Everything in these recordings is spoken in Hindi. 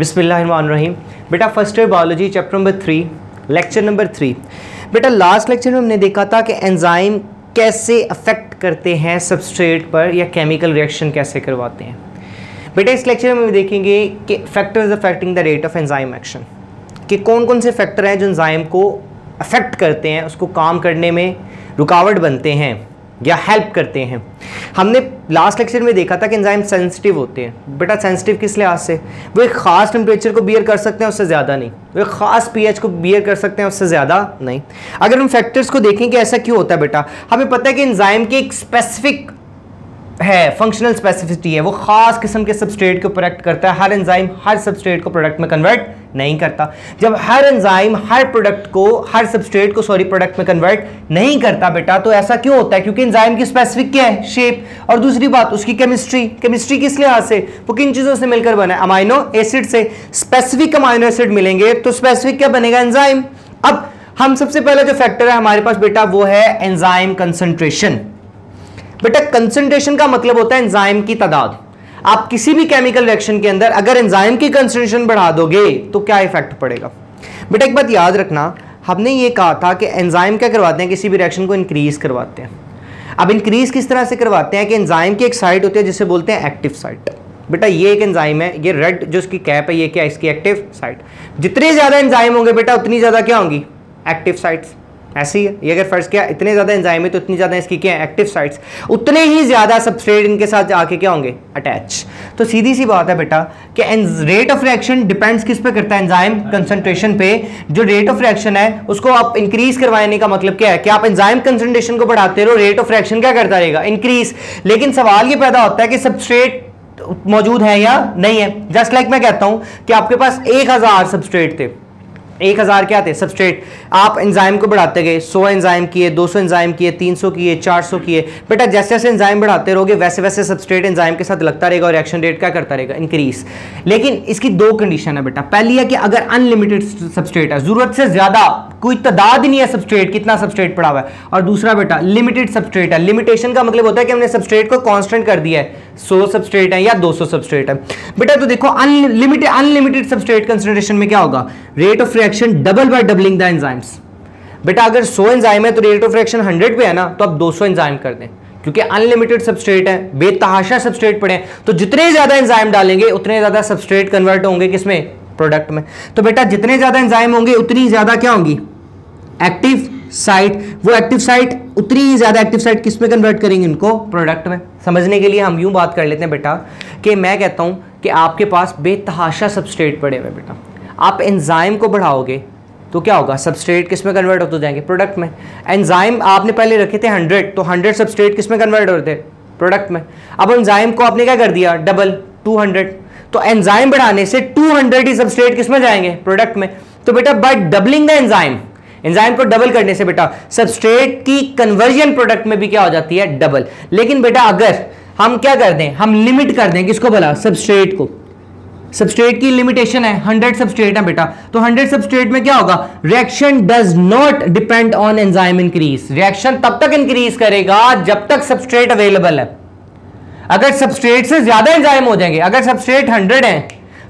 बिस्मिल्लाहिर्रहमानिर्रहीम। बेटा first year biology chapter number 3 lecture number 3। बेटा लास्ट लेक्चर में हमने देखा था कि एंजाइम कैसे अफेक्ट करते हैं सबस्ट्रेट पर या केमिकल रिएक्शन कैसे करवाते हैं। बेटा इस लेक्चर में हम देखेंगे कि factors affecting the rate of enzyme action, कि कौन कौन से फैक्टर हैं जो एंजाइम को अफेक्ट करते हैं, उसको काम करने में रुकावट बनते हैं या हेल्प करते हैं। हमने लास्ट लेक्चर में देखा था कि एंजाइम सेंसिटिव होते हैं। बेटा सेंसिटिव किस लिहाज से? वो एक ख़ास टेम्परेचर को बियर कर सकते हैं, उससे ज़्यादा नहीं। वो एक ख़ास पीएच को बियर कर सकते हैं, उससे ज़्यादा नहीं। अगर हम फैक्टर्स को देखें कि ऐसा क्यों होता है, बेटा हमें पता है कि एंजाइम की एक स्पेसिफिक है, फंक्शनल स्पेसिफिसिटी है, वो खास किस्म के सबस्ट्रेट को प्रोडक्ट करता है। हर एंजाइम हर सबस्ट्रेट को प्रोडक्ट में कन्वर्ट नहीं करता। जब हर एंजाइम हर प्रोडक्ट को, हर सबस्ट्रेट को प्रोडक्ट में कन्वर्ट नहीं करता बेटा, तो ऐसा क्यों होता है? क्योंकि एंजाइम की स्पेसिफिक क्या है? शेप। और दूसरी बात उसकी केमिस्ट्री। केमिस्ट्री किस लिहाज से? वो किन चीजों से मिलकर बना है? अमाइनो एसिड से। स्पेसिफिक अमाइनो एसिड मिलेंगे तो स्पेसिफिक क्या बनेगा? एंजाइम। अब हम सबसे पहला जो फैक्टर है हमारे पास बेटा वो है एंजाइम कंसंट्रेशन। बेटा कंसंट्रेशन का मतलब होता है एंजाइम की तादाद। आप किसी भी केमिकल रिएक्शन के अंदर अगर एंजाइम की कंसंट्रेशन बढ़ा दोगे तो क्या इफेक्ट पड़ेगा? बेटा एक बात याद रखना, हमने ये कहा था कि एंजाइम क्या करवाते हैं? किसी भी रिएक्शन को इंक्रीज करवाते हैं। अब इंक्रीज किस तरह से करवाते हैं कि एंजाइम की एक साइट होती है जिसे बोलते हैं एक्टिव साइट। बेटा ये एक एंजाइम है, ये रेड जो इसकी कैप है, ये क्या है? इसकी एक्टिव साइट। जितने ज्यादा एंजाइम होंगे बेटा उतनी ज्यादा क्या होंगी? Active sites. ऐसे ही है ये, अगर फर्ज किया इतने ज्यादा एंजाइम है तो इतनी ज्यादा इसकी क्या है? Active sites. उतने ही ज्यादा सबस्ट्रेट इनके साथ आके क्या होंगे? अटैच। तो सीधी सी बात है बेटा कि रेट ऑफ रिएक्शन डिपेंड्स किस पे करता है? एंजाइम कंसंट्रेशन पे। जो रेट ऑफ रिएक्शन है उसको आप इंक्रीज करवाने का मतलब क्या है? कि आप एंजाइम कंसंट्रेशन को बढ़ाते रहो, रेट ऑफ रिएक्शन क्या करता रहेगा? इंक्रीज। लेकिन सवाल ये पैदा होता है कि सबस्ट्रेट मौजूद है या नहीं है। जस्ट लाइक मैं कहता हूं कि आपके पास 1000 सबस्ट्रेट थे, 1000 क्या थे? सबस्ट्रेट। आप एंजाइम को बढ़ाते गए, 100 एंजाइम किए, 200 एंजाइम किए, 300 किए, 400 किए। बेटा जैसे जैसे एंजाइम बढ़ाते रहोगे वैसे वैसे सबस्ट्रेट एंजाइम के साथ लगता रहेगा और रिएक्शन रेट क्या करता रहेगा? इंक्रीज। लेकिन इसकी दो कंडीशन है बेटा। पहली है कि अगर अनलिमिटेड सबस्ट्रेट है, जरूरत से ज्यादा कोई तादाद ही नहीं है सबस्ट्रेट, कितना सबस्ट्रेट पड़ा हुआ है। और दूसरा बेटा लिमिटेड सबस्ट्रेट है। लिमिटेशन का मतलब होता है कि हमने सबस्ट्रेट को कांस्टेंट कर दिया है, 100 सबस्ट्रेट है या 200 सबस्ट्रेट है। बेटा तो देखो अनलिमिटेड सबस्ट्रेट कंसंट्रेशन में क्या होगा? Rate of reaction double by doubling the enzymes. बेटा अगर 100 एंजाइम है तो रेट ऑफ रिएक्शन 100 पे है ना, तो आप 200 एंजाइम कर दें, क्योंकि अनलिमिटेड सबस्ट्रेट है, बेतहाशा सबस्ट्रेट पड़े हैं, तो जितने ज्यादा एंजाइम डालेंगे उतने ज्यादा सबस्ट्रेट कन्वर्ट होंगे किसमें? प्रोडक्ट में। तो बेटा जितने ज्यादा एंजाइम होंगे उतनी ज्यादा क्या होंगी? Active site. वो एक्टिव साइट उतनी ही ज्यादा एक्टिव साइट किस में कन्वर्ट करेंगे? इनको प्रोडक्ट में। समझने के लिए हम यूं बात कर लेते हैं बेटा कि मैं कहता हूं कि आपके पास बेतहाशा सबस्ट्रेट पड़े हुए बेटा, आप एंजाइम को बढ़ाओगे तो क्या होगा? सबस्ट्रेट किस में कन्वर्ट होते जाएंगे? प्रोडक्ट में। एंजाइम आपने पहले रखे थे 100, तो 100 सबस्ट्रेट किस में कन्वर्ट होते? प्रोडक्ट में। अब एंजाइम को आपने क्या कर दिया? डबल, 200। तो एंजाइम बढ़ाने से 200 ही सबस्ट्रेट किस में जाएंगे? प्रोडक्ट में। तो बेटा by doubling the enzyme, enzyme को डबल करने से बेटा सबस्ट्रेट की कन्वर्जन प्रोडक्ट में भी क्या हो जाती है? डबल। लेकिन बेटा अगर हम क्या कर दें? हम लिमिट कर दें किसको भला? सबस्ट्रेट को। सबस्ट्रेट की लिमिटेशन है 100 सबस्ट्रेट है बेटा, तो 100 सबस्ट्रेट में क्या होगा? Reaction does not depend on enzyme increase. Reaction तब तक इंक्रीज करेगा जब तक सबस्ट्रेट अवेलेबल है। अगर सबस्ट्रेट से ज्यादा एंजाइम हो जाएंगे, अगर सबस्ट्रेट 100 है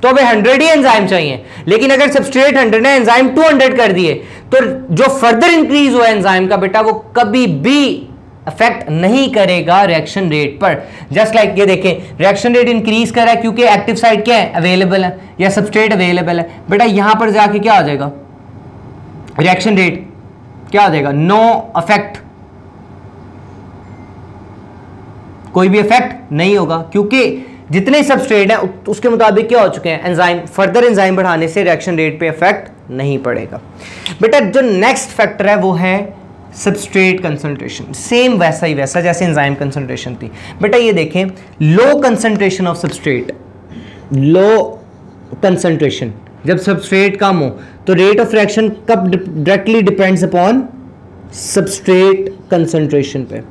तो अबे 100 ही एंजाइम चाहिए, लेकिन अगर सबस्ट्रेट 100 है, एंजाइम 200 कर दिए, तो जो फर्दर इंक्रीज हुआ एंजाइम का बेटा वो कभी भी अफेक्ट नहीं करेगा रिएक्शन रेट पर। जस्ट लाइक ये देखें, रिएक्शन रेट इंक्रीज कर रहा है क्योंकि एक्टिव साइट क्या है? अवेलेबल है या सबस्ट्रेट अवेलेबल है। बेटा यहां पर जाके क्या आ जाएगा? रिएक्शन रेट क्या आ जाएगा? No affect. कोई भी इफेक्ट नहीं होगा, क्योंकि जितने सबस्ट्रेट है उसके मुताबिक क्या हो चुके हैं? एंजाइम। फर्दर एंजाइम बढ़ाने से रिएक्शन रेट पे इफेक्ट नहीं पड़ेगा। बेटा जो नेक्स्ट फैक्टर है वो है सबस्ट्रेट कंसंट्रेशन। सेम वैसा ही वैसा जैसे एंजाइम कंसंट्रेशन थी। बेटा ये देखें, low concentration of substrate, low concentration, जब सबस्ट्रेट कम हो तो रेट ऑफ रिएक्शन कब directly depends upon? Substrate concentration पे।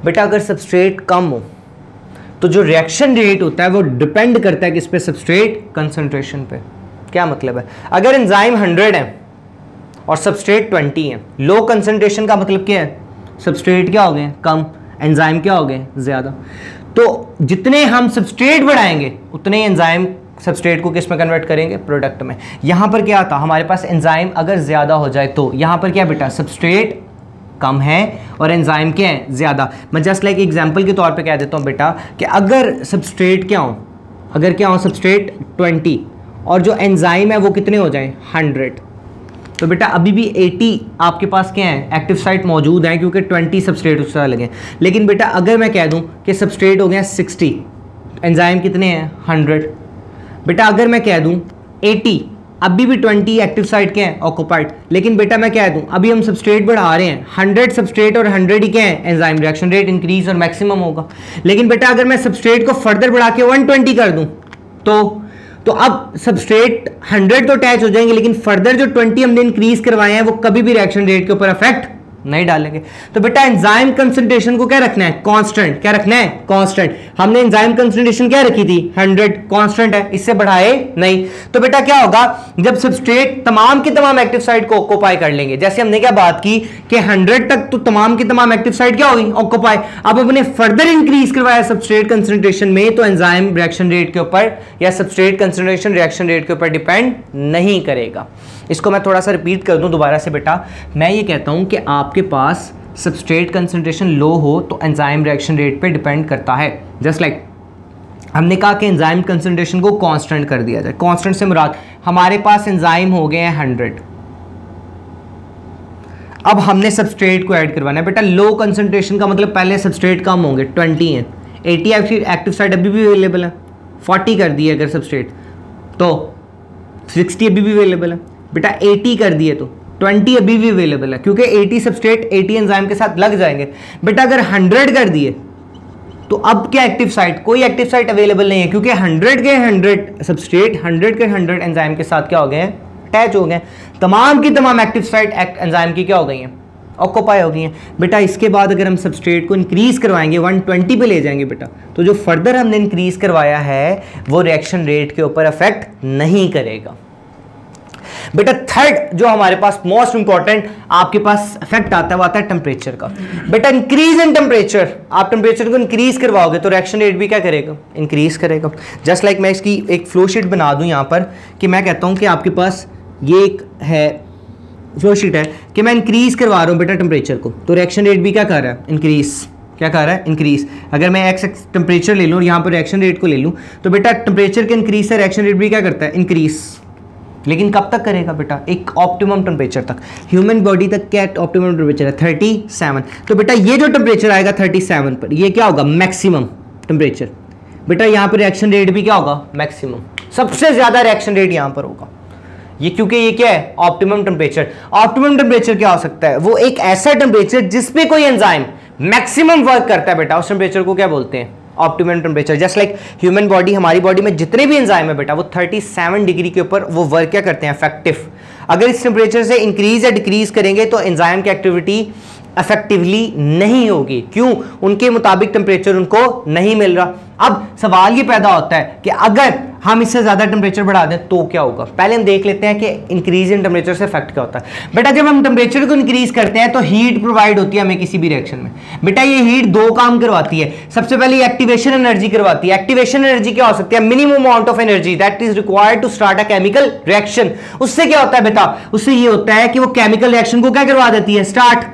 बेटा अगर सबस्ट्रेट कम हो तो जो रिएक्शन रेट होता है वो डिपेंड करता है किस पे? सबस्ट्रेट कंसंट्रेशन पे। क्या मतलब है? अगर एंजाइम 100 है और सबस्ट्रेट 20 है, लो कंसंट्रेशन का मतलब क्या है? सबस्ट्रेट क्या हो गए? कम, एंजाइम क्या हो गए? ज्यादा। तो जितने हम सबस्ट्रेट बढ़ाएंगे उतने एंजाइम सबस्ट्रेट को किस में कन्वर्ट करेंगे, प्रोडक्ट में। यहाँ पर क्या था, हमारे पास एंजाइम अगर ज़्यादा हो जाए तो यहाँ पर क्या बेटा, सबस्ट्रेट कम है और एंजाइम क्या है, ज़्यादा। मैं जस्ट लाइक एग्जांपल के तौर पे कह देता हूँ बेटा कि अगर सबस्ट्रेट क्या हो, अगर क्या हो सबस्ट्रेट 20 और जो एंजाइम है वो कितने हो जाएं 100, तो बेटा अभी भी 80 आपके पास क्या है, एक्टिव साइट मौजूद हैं, क्योंकि 20 सबस्ट्रेट उस तरह लगे। लेकिन बेटा अगर मैं कह दूं कि सबस्ट्रेट हो गया 60, एंजाइम कितने हैं 100, बेटा अगर मैं कह दूं 80, अभी भी 20 एक्टिव साइट क्या है, ऑक्यूपाइड। लेकिन बेटा मैं कह दूं अभी हम सबस्ट्रेट बढ़ा रहे हैं, 100 सबस्ट्रेट और 100 ही क्या है एंजाइम, रिएक्शन रेट इंक्रीज और मैक्सिमम होगा। लेकिन बेटा अगर मैं सबस्ट्रेट को फर्दर बढ़ा के 120 कर दूं तो अब सबस्ट्रेट 100 तो अटैच हो जाएंगे, लेकिन फर्दर जो 20 हमने इंक्रीज करवाए हैं वो कभी भी रिएक्शन रेट के ऊपर इफेक्ट नहीं डालेंगे। तो बेटा एंजाइम कंसंट्रेशन को क्या रखना है, कांस्टेंट। क्या रखना है, कांस्टेंट। हमने एंजाइम कंसंट्रेशन क्या रखी थी 100, कांस्टेंट है, इससे बढ़ाए नहीं। तो बेटा क्या होगा, जब सबस्ट्रेट तमाम की तमाम एक्टिव साइट को ऑक्यूपाई कर लेंगे, जैसे हमने क्या बात की कि 100 तक तो तमाम की तमाम एक्टिव साइट क्या होगी, ऑक्यूपाई। अब हमने फर्दर इंक्रीज करवाया सबस्ट्रेट कंसंट्रेशन में, तो एंजाइम रिएक्शन रेट के ऊपर या सबस्ट्रेट कंसंट्रेशन रिएक्शन रेट के ऊपर डिपेंड नहीं करेगा। इसको मैं थोड़ा सा रिपीट कर दूं दोबारा से बेटा, मैं ये कहता हूं कि आपके पास सबस्ट्रेट कंसंट्रेशन लो हो तो एंजाइम रिएक्शन रेट पे डिपेंड करता है। जस्ट लाइक हमने कहा कि एंजाइम कंसंट्रेशन को कांस्टेंट कर दिया जाए। कांस्टेंट से मुराद हमारे पास एंजाइम हो गए हैं 100, अब हमने सबस्ट्रेट को ऐड करवाना है। बेटा लो कंसंट्रेशन का मतलब पहले सबस्ट्रेट कम होंगे, 20 है, 80 एक्टिव साइट अभी भी अवेलेबल है, 40 कर दिए अगर सबस्ट्रेट तो 60 अभी भी अवेलेबल है। बेटा 80 कर दिए तो 20 अभी भी अवेलेबल है, क्योंकि 80 सबस्ट्रेट 80 एंजाइम के साथ लग जाएंगे। बेटा अगर 100 कर दिए तो अब क्या एक्टिव साइट, कोई एक्टिव साइट अवेलेबल नहीं है, क्योंकि 100 के 100 सबस्ट्रेट 100 के 100 एंजाइम के साथ क्या हो गए हैं, अटैच हो गए। तमाम की तमाम एक्टिव साइट एंजाइम की क्या हो गई हैं, ऑक्यूपाई हो गई हैं। बेटा इसके बाद अगर हम सबस्ट्रेट को इंक्रीज करवाएंगे 120 पे ले जाएंगे बेटा, तो जो फर्दर हमने इंक्रीज करवाया है वो रिएक्शन रेट के ऊपर अफेक्ट नहीं करेगा। बेटा थर्ड जो हमारे पास मोस्ट इंपॉर्टेंट आपके पास इफेक्ट आता है वो आता है टेम्परेचर का। बेटा इंक्रीज इन टेम्परेचर, आप टेम्परेचर को इंक्रीज करवाओगे तो रिएक्शन रेट भी क्या करेगा, इंक्रीज करेगा। जस्ट लाइक मैं इसकी एक फ्लो शीट बना दूं यहाँ पर कि मैं कहता हूँ कि आपके पास ये एक है फ्लो शीट है कि मैं इंक्रीज करवा रहा हूँ बेटा टेम्परेचर को, तो रिएक्शन रेट भी क्या कर रहा है, इंक्रीज। क्या कर रहा है, इंक्रीज। अगर मैं एक्स टेम्परेचर ले लूँ और यहाँ पर रिएक्शन रेट को ले लूँ तो बेटा टेम्परेचर के इंक्रीज से रिएक्शन रेट भी क्या करता है, इंक्रीज। लेकिन कब तक करेगा बेटा, एक ऑप्टिमम टेम्परेचर तक। ह्यूमन बॉडी तक क्या ऑप्टिमम टेम्परेचर है, 37। तो बेटा ये जो टेम्परेचर आएगा 37 पर, ये क्या होगा, मैक्सिमम टेम्परेचर। बेटा यहाँ पर रिएक्शन रेट भी क्या होगा, मैक्सिमम। सबसे ज्यादा रिएक्शन रेट यहाँ पर होगा ये, क्योंकि ये क्या है, ऑप्टिमम टेम्परेचर। ऑप्टिमम टेम्परेचर क्या हो सकता है, वो एक ऐसा टेम्परेचर जिसपे कोई एंजाइम मैक्सिमम वर्क करता है बेटा, उस टेम्परेचर को क्या बोलते हैं, optimum temperature. Just like human body, हमारी बॉडी में जितने भी एंजाइम है बेटा वो 37 डिग्री के ऊपर वो वर्क क्या करते हैं, इफेक्टिव। अगर इस टेम्परेचर से इंक्रीज या डिक्रीज करेंगे तो एंजाइम की एक्टिविटी इफेक्टिवली नहीं होगी। क्यों, उनके मुताबिक टेम्परेचर उनको नहीं मिल रहा। अब सवाल ये पैदा होता है कि अगर हम इससे ज्यादा टेम्परेचर बढ़ा दें तो क्या होगा। पहले हम देख लेते हैं कि इंक्रीज इन टेम्परेचर से इफेक्ट क्या होता है। बेटा जब हम टेम्परेचर को इंक्रीज करते हैं तो हीट प्रोवाइड होती है हमें किसी भी रिएक्शन में। बेटा ये हीट दो काम करवाती है। सबसे पहले एक्टिवेशन एनर्जी करवाती है। एक्टिवेशन एनर्जी क्या हो सकती है, minimum amount of energy that is required to start a chemical reaction. उससे क्या होता है बेटा, उससे ये होता है कि वो केमिकल रिएक्शन को क्या करवा देती है, स्टार्ट।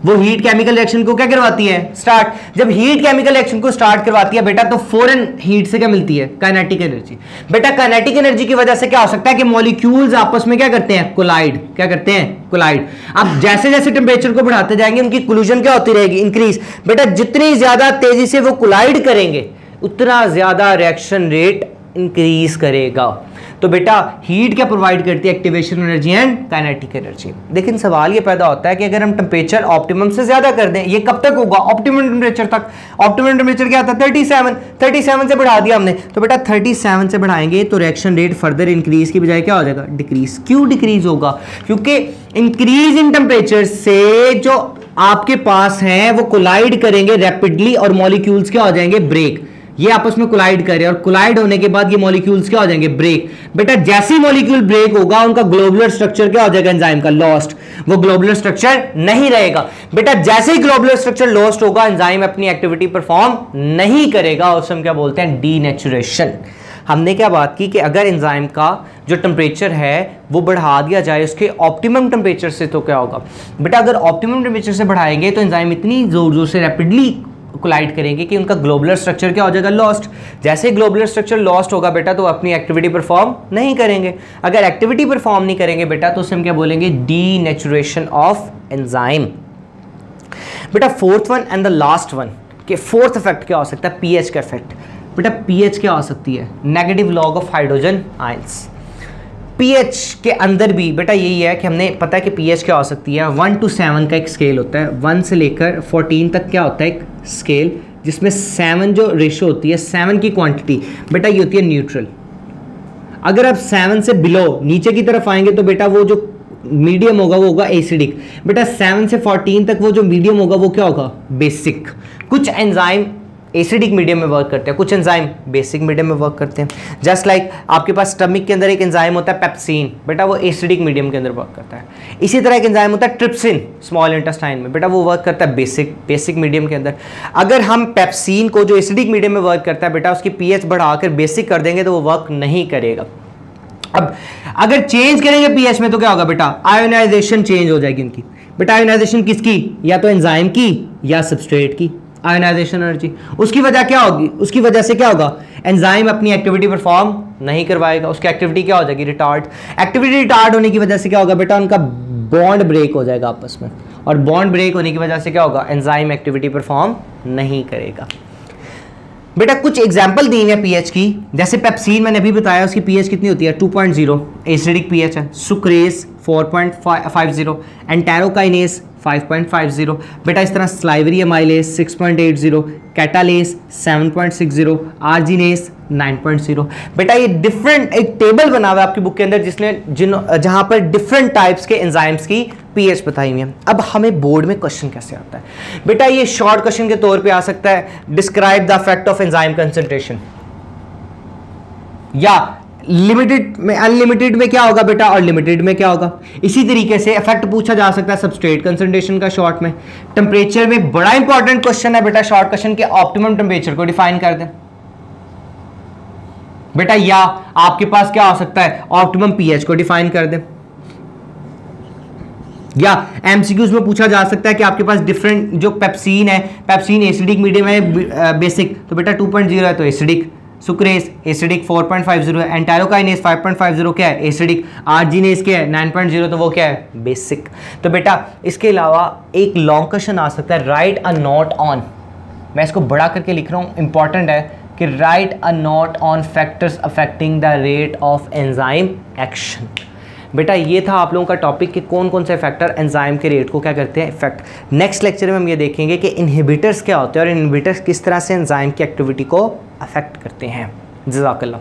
वो हीट केमिकल रिएक्शन को क्या करवाती है, स्टार्ट। जब हीट केमिकल रिएक्शन को स्टार्ट करवाती है बेटा तो फौरन हीट से क्या मिलती है, काइनेटिक एनर्जी। बेटा काइनेटिक एनर्जी की वजह से क्या हो सकता है कि मॉलिक्यूल्स आपस में क्या करते हैं, कोलाइड। क्या करते हैं, कोलाइड। अब जैसे जैसे टेम्परेचर को बढ़ाते जाएंगे उनकी कोलिजन क्या होती रहेगी, इंक्रीज। बेटा जितनी ज्यादा तेजी से वो कोलाइड करेंगे उतना ज्यादा रिएक्शन रेट इंक्रीज करेगा। तो बेटा हीट क्या प्रोवाइड करती है, activation energy and kinetic energy. लेकिन सवाल ये पैदा होता है कि अगर हम टेम्परेचर ऑप्टिमम से ज्यादा कर दें, ये कब तक होगा, ऑप्टिमम टेम्परेचर तक। ऑप्टिमम टेम्परेचर क्या था, 37 से बढ़ा दिया हमने। तो बेटा 37 से बढ़ाएंगे तो रिएक्शन रेट फर्दर इंक्रीज की बजाय क्या हो जाएगा, डिक्रीज। क्यों डिक्रीज होगा, क्योंकि इंक्रीज इन टेम्परेचर से जो आपके पास है वो कोलाइड करेंगे रैपिडली और मॉलिक्यूल्स क्या हो जाएंगे, ब्रेक। ये आपस में कोलाइड कर रहे हैं और कोलाइड होने के बाद ये मॉलिक्यूल्स क्या हो जाएंगे, ब्रेक। बेटा जैसे ही मॉलिक्यूल ब्रेक होगा उनका ग्लोबुलर स्ट्रक्चर क्या हो जाएगा, एंजाइम का लॉस्ट। वो ग्लोबुलर स्ट्रक्चर नहीं रहेगा। बेटा जैसे ही ग्लोबुलर स्ट्रक्चर लॉस्ट होगा एंजाइम अपनी एक्टिविटी परफॉर्म नहीं करेगा, उसे हम क्या बोलते हैं, डीनेचुरेशन। हमने क्या बात की कि अगर एंजाइम का जो टेम्परेचर है वो बढ़ा दिया जाए उसके ऑप्टिमम टेम्परेचर से, तो क्या होगा बेटा, अगर ऑप्टिमम टेम्परेचर से बढ़ाएंगे तो एंजाइम इतनी जोर जोर से रैपिडली कोलाइड करेंगे कि उनका ग्लोबुलर स्ट्रक्चर क्या हो जाएगा, लॉस्ट। जैसे ही ग्लोबुलर स्ट्रक्चर लॉस्ट होगा बेटा तो अपनी एक्टिविटी परफॉर्म नहीं करेंगे। अगर एक्टिविटी परफॉर्म नहीं करेंगे बेटा तो उसे हम क्या बोलेंगे, डीनेचुरेशन ऑफ एंजाइम। बेटा fourth one and the last one कि फोर्थ इफेक्ट क्या हो सकता है, पीएच का इफेक्ट। बेटा पीएच क्या हो सकती है, negative log of hydrogen ions. PH के अंदर भी बेटा यही है कि हमने पता है कि पीएच क्या हो सकती है, 1 to 7 का एक स्केल होता है, 1 से लेकर 14 तक क्या होता है एक स्केल, जिसमें 7 जो रेशो होती है, 7 की क्वांटिटी बेटा ये होती है न्यूट्रल। अगर आप 7 से बिलो नीचे की तरफ आएंगे तो बेटा वो जो मीडियम होगा वो होगा एसिडिक। बेटा 7 से 14 तक वो जो मीडियम होगा वो क्या होगा, बेसिक। कुछ एंजाइम एसिडिक मीडियम में वर्क करते हैं, कुछ एंजाइम बेसिक मीडियम में वर्क करते हैं। जस्ट लाइक आपके पास स्टमक के अंदर एक एंजाइम होता है पेप्सिन, बेटा वो एसिडिक मीडियम के अंदर वर्क करता है। इसी तरह एक एंजाइम होता है ट्रिप्सिन स्मॉल इंटेस्टाइन में, बेटा वो वर्क करता है बेसिक मीडियम के अंदर। अगर हम पेप्सिन को जो एसिडिक मीडियम में वर्क करता है बेटा उसकी पीएच बढ़ाकर बेसिक कर देंगे तो वो वर्क नहीं करेगा। अब अगर चेंज करेंगे पीएच में तो क्या होगा बेटा, आयोनाइजेशन चेंज हो जाएगी उनकी। बेटा आयोनाइजेशन किसकी, या तो एंजाइम की या सबस्ट्रेट की आयोनाइजेशन एनर्जी। उसकी वजह क्या होगी, उसकी वजह से क्या होगा, एंजाइम अपनी एक्टिविटी परफॉर्म नहीं करवाएगा, उसकी एक्टिविटी क्या हो जाएगी, रिटार्ड। एक्टिविटी रिटार्ड होने की वजह से क्या होगा बेटा, उनका बॉन्ड ब्रेक हो जाएगा आपस में, और बॉन्ड ब्रेक होने की वजह से क्या होगा, एंजाइम एक्टिविटी परफॉर्म नहीं करेगा। बेटा कुछ एग्जांपल दी है पीएच की, जैसे पेप्सिन मैंने अभी बताया उसकी पीएच कितनी होती है, 2.0 एसिडिक पीएच है। Sucrase 4.50, enterokinase 5.50। बेटा इस तरह स्लाइवरी अमाइलेस 6.80, कैटालेस 7.60, आर्जिनेस 9.0। बेटा ये डिफरेंट एक टेबल बना हुआ है आपकी बुक के अंदर जहां पर डिफरेंट टाइप्स के एंजाइम्स की पीएच बताई हुई है। अब हमें बोर्ड में क्वेश्चन कैसे आता है बेटा, ये शॉर्ट क्वेश्चन के तौर पे आ सकता है, describe the effect of enzyme concentration, या लिमिटेड में अनलिमिटेड में क्या होगा बेटा, और लिमिटेड में क्या होगा। इसी तरीके से इफेक्ट पूछा जा सकता है सबस्ट्रेट कंसंट्रेशन का शॉर्ट में। टेम्परेचर में बड़ा इंपॉर्टेंट क्वेश्चन है बेटा शॉर्ट क्वेश्चन के, ऑप्टिमम टेम्परेचर को डिफाइन कर दें बेटा, या आपके पास क्या हो सकता है, ऑप्टिमम पीएच को डिफाइन कर दें, या एमसीक्यूज में पूछा जा सकता है कि आपके पास डिफरेंट जो पेप्सिन है, पेप्सिन एसिडिक मीडियम है बेसिक, तो बेटा 2.0 है तो एसिडिक। सुक्रेस एसिडिक 4.50 है, एंटेरोकाइनेस 5.50 क्या है, एसिडिक। आर्जिनेस क्या है 9.0, तो वो क्या है, बेसिक। तो बेटा इसके अलावा एक लॉन्ग क्वेश्चन आ सकता है, राइट अ नोट ऑन, मैं इसको बड़ा करके लिख रहा हूँ, इंपॉर्टेंट है कि right a note on factors affecting the rate of enzyme action. बेटा ये था आप लोगों का टॉपिक कि कौन कौन से फैक्टर एंजाइम के रेट को क्या करते हैं, इफेक्ट। नेक्स्ट लेक्चर में हम ये देखेंगे कि इनहिबिटर्स क्या होते हैं और इनहिबिटर्स किस तरह से एंजाइम की एक्टिविटी को अफेक्ट करते हैं। जज़ाकल्लाह।